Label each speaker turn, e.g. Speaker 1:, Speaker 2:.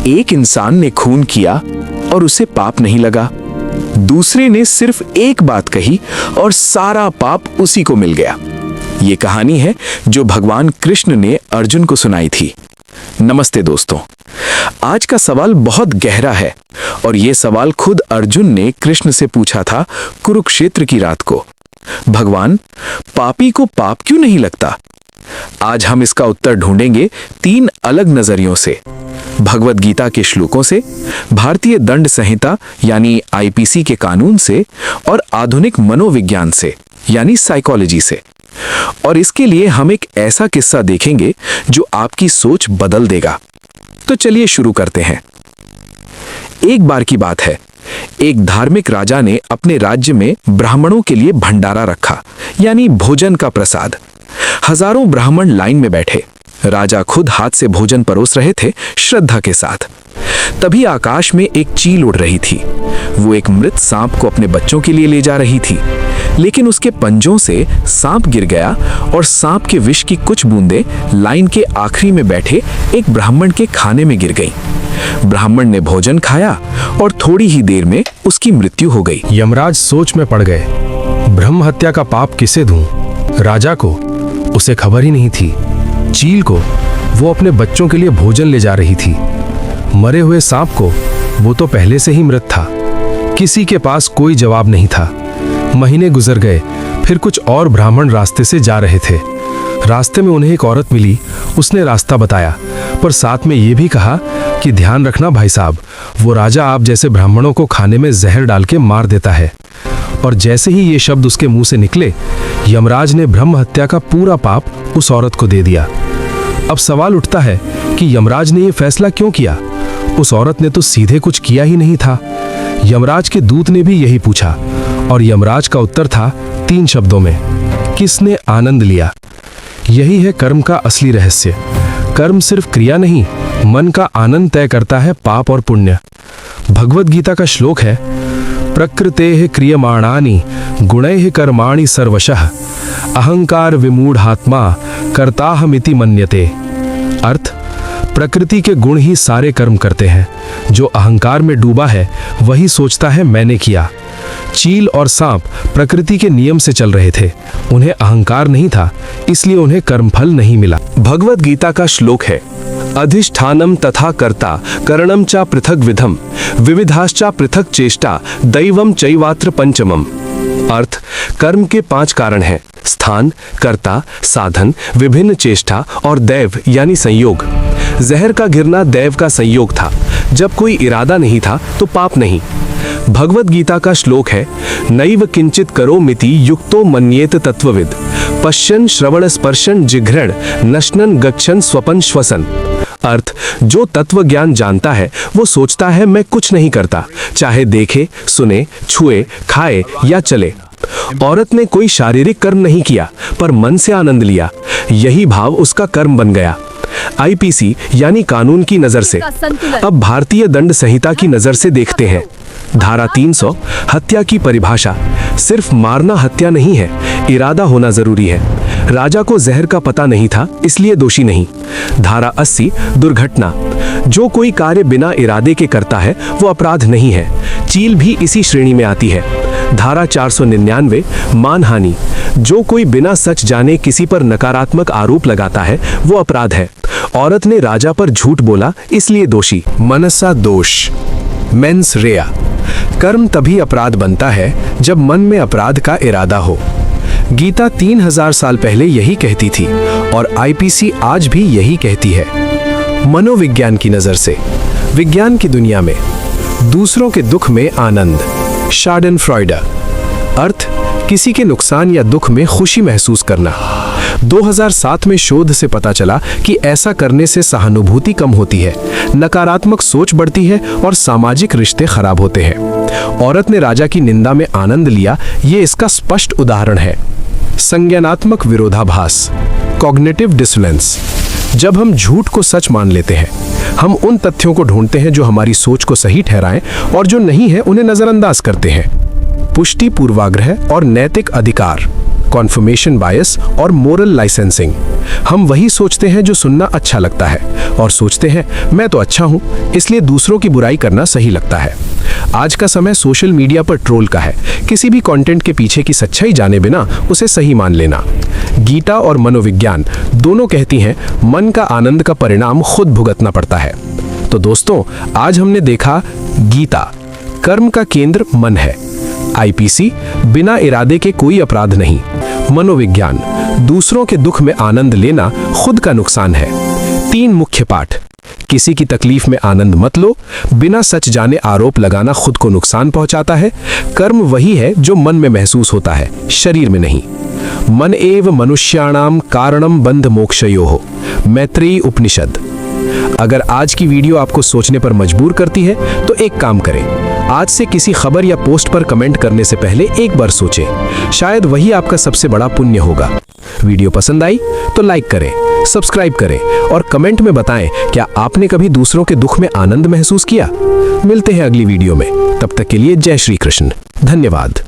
Speaker 1: एक इंसान ने खून किया और उसे पाप नहीं लगा, दूसरे ने सिर्फ एक बात कही और सारा पाप उसी को मिल गया। ये कहानी है जो भगवान कृष्ण ने अर्जुन को सुनाई थी। नमस्ते दोस्तों, आज का सवाल बहुत गहरा है और ये सवाल खुद अर्जुन ने कृष्ण से पूछा था कुरुक्षेत्र की रात को। भगवान, पापी को पाप क्यों नहीं लगता? आज हम इसका उत्तर ढूंढेंगे 3 अलग नजरियों से, भगवत गीता के श्लोकों से, भारतीय दंड संहिता यानी आईपीसी के कानून से और आधुनिक मनोविज्ञान से यानी साइकोलॉजी से। और इसके लिए हम एक ऐसा किस्सा देखेंगे जो आपकी सोच बदल देगा। तो चलिए शुरू करते हैं। एक बार की बात है, एक धार्मिक राजा ने अपने राज्य में ब्राह्मणों के लिए भंडारा रखा, यानी भोजन का प्रसाद। हजारों ब्राह्मण लाइन में बैठे, राजा खुद हाथ से भोजन परोस रहे थे श्रद्धा के साथ। तभी आकाश में एक चील उड़ रही थी। वो एक मृत सांप को अपने बच्चों के लिए ले जा रही थी, लेकिन उसके पंजों से सांप गिर गया और सांप के विष की कुछ बूंदें लाइन के आखिरी में बैठे एक ब्राह्मण के खाने में गिर गईं। ब्राह्मण ने भोजन खाया और थोड़ी ही देर में उसकी मृत्यु हो गई।
Speaker 2: यमराज सोच में पड़ गए, ब्रह्म हत्या का पाप किसे दूं? राजा को, उसे खबर ही नहीं थी। चील को, वो अपने बच्चों के लिए भोजन ले जा रही थी। मरे हुए सांप को, वो तो पहले से ही मृत था। किसी के पास कोई जवाब नहीं था। महीने गुजर गए, फिर कुछ और ब्राह्मण रास्ते से जा रहे थे। रास्ते में उन्हें एक औरत मिली। उसने रास्ता बताया, पर साथ में ये भी कहा कि ध्यान रखना भाई साहब, वो राजा आप जैसे ब्राह्मणों को खाने में जहर डाल के मार देता है। और जैसे ही ये शब्द उसके मुंह से निकले, यमराज ने ब्रह्म हत्या का पूरा पाप उस औरत को दे दिया। अब सवाल उठता है कि यमराज ने ये फैसला क्यों किया? उस औरत ने तो सीधे कुछ किया ही नहीं था। यमराज के दूत ने भी यही पूछा और यमराज का उत्तर था 3 शब्दों में, किसने आनंद लिया। यही है कर्म का असली रहस्य। कर्म सिर्फ क्रिया नहीं, मन का आनंद तय करता है पाप और पुण्य। भगवत गीता का श्लोक है, प्रकृतेः क्रियमाणानि गुणैः कर्माणि सर्वशः अहंकार विमूढ़ात्मा कर्ताहमिति मन्यते। अर्थ, प्रकृति के गुण ही सारे कर्म करते हैं। जो अहंकार में डूबा है वही सोचता है मैंने किया। चील और सांप प्रकृति के नियम से चल रहे थे। उन्हें अहंकार नहीं था, इसलिए उन्हें कर्मफल नहीं मिला।
Speaker 1: भगवत गीता का श्लोक है, अधिष्ठानम तथा कर्ता करणम चा पृथक विधम विविधाश्चा पृथक चेष्टा दैवम चैवात्र पंचमम। अर्थ, कर्म के 5 कारण हैं, स्थान, कर्ता, साधन, विभिन्न चेष्टा और दैव यानी संयोग। जहर का गिरना दैव का संयोग था। जब कोई इरादा नहीं था तो पाप नहीं। भगवत गीता का श्लोक है, नैव किंचित करोमिति युक्तो मन्येत तत्वविद पश्यन् श्रवण स्पर्शन जिघ्रण नश्नन गच्छन् स्वपन श्वसन। अर्थ, जो तत्व ज्ञान जानता है वो सोचता है मैं कुछ नहीं करता, चाहे देखे, सुने, छुए, खाए या चले। औरत ने कोई शारीरिक कर्म नहीं किया, पर मन से आनंद लिया। यही भाव उसका कर्म बन गया। आईपीसी यानी कानून की नजर से। अब भारतीय दंड संहिता की नजर से देखते हैं। धारा 300 हत्या की परिभाषा। सिर्फ मारना हत्या नहीं है, इरादा होना जरूरी है। राजा को जहर का पता नहीं था, इसलिए दोषी नहीं। धारा 80 दुर्घटना। जो कोई कार्य बिना इरादे के करता है वो अपराध नहीं है। चील भी इसी श्रेणी में आती है। धारा 499 मानहानि। जो कोई बिना सच जाने किसी पर नकारात्मक आरोप लगाता है वो अपराध है। औरत ने राजा पर झूठ बोला, इसलिए दोषी। मनसा दोष, मेंस रेया। कर्म तभी अपराध बनता है जब मन में अपराध का इरादा हो। गीता 3000 साल पहले यही कहती थी और आईपीसी आज भी यही कहती है। मनोविज्ञान की नजर से। विज्ञान की दुनिया में दूसरों के दुख में आनंद, शार्डेनफ्रॉइडर। अर्थ, किसी के नुकसान या दुख में खुशी महसूस करना। 2007 में शोध से पता चला कि ऐसा करने से सहानुभूति कम होती है, नकारात्मक सोच बढ़ती है और सामाजिक रिश्ते खराब होते हैं। औरत ने राजा की निंदा में आनंद लिया, ये इसका स्पष्ट उदाहरण है। संज्ञानात्मक विरोधाभास, कॉग्निटिव डिसोनेंस। जब हम झूठ को सच मान लेते हैं, हम उन तथ्यों को ढूंढते हैं जो हमारी सोच को सही ठहराएं और जो नहीं है उन्हें नजरअंदाज करते हैं। पुष्टि पूर्वाग्रह और नैतिक अधिकार।
Speaker 2: कॉन्फर्मेशन बायस और मोरल लाइसेंसिंग। हम वही सोचते हैं जो सुनना अच्छा लगता है और सोचते हैं मैं तो अच्छा हूं, इसलिए दूसरों की बुराई करना सही लगता है। आज का समय सोशल मीडिया पर ट्रोल का है। किसी भी कंटेंट के पीछे की सच्चाई जाने बिना उसे सही मान लेना। गीता और मनोविज्ञान दोनों कहती हैं मन का आनंद का परिणाम खुद भुगतना पड़ता है। तो दोस्तों, आज हमने देखा गीता कर्म का केंद्र मन है, आईपीसी बिना इरादे के कोई अपराध नहीं, मनोविज्ञान दूसरों के दुख में आनंद लेना खुद का नुकसान है। 3 मुख्य पाठ। किसी की तकलीफ में आनंद मत लो, बिना सच जाने आरोप लगाना खुद को नुकसान पहुंचाता है। कर्म वही है जो मन में महसूस होता है, शरीर में नहीं। मन एव मनुष्याणाम कारणम बंध मोक्षयोः, मैत्रेयी उपनिषद। अगर आज की वीडियो आपको सोचने पर मजबूर करती है तो एक काम करें, आज से किसी खबर या पोस्ट पर कमेंट करने से पहले एक बार सोचें, शायद वही आपका सबसे बड़ा पुण्य होगा। वीडियो पसंद आई तो लाइक करें, सब्सक्राइब करें और कमेंट में बताएं क्या आपने कभी दूसरों के दुख में आनंद महसूस किया। मिलते हैं अगली वीडियो में, तब तक के लिए जय श्री कृष्ण, धन्यवाद।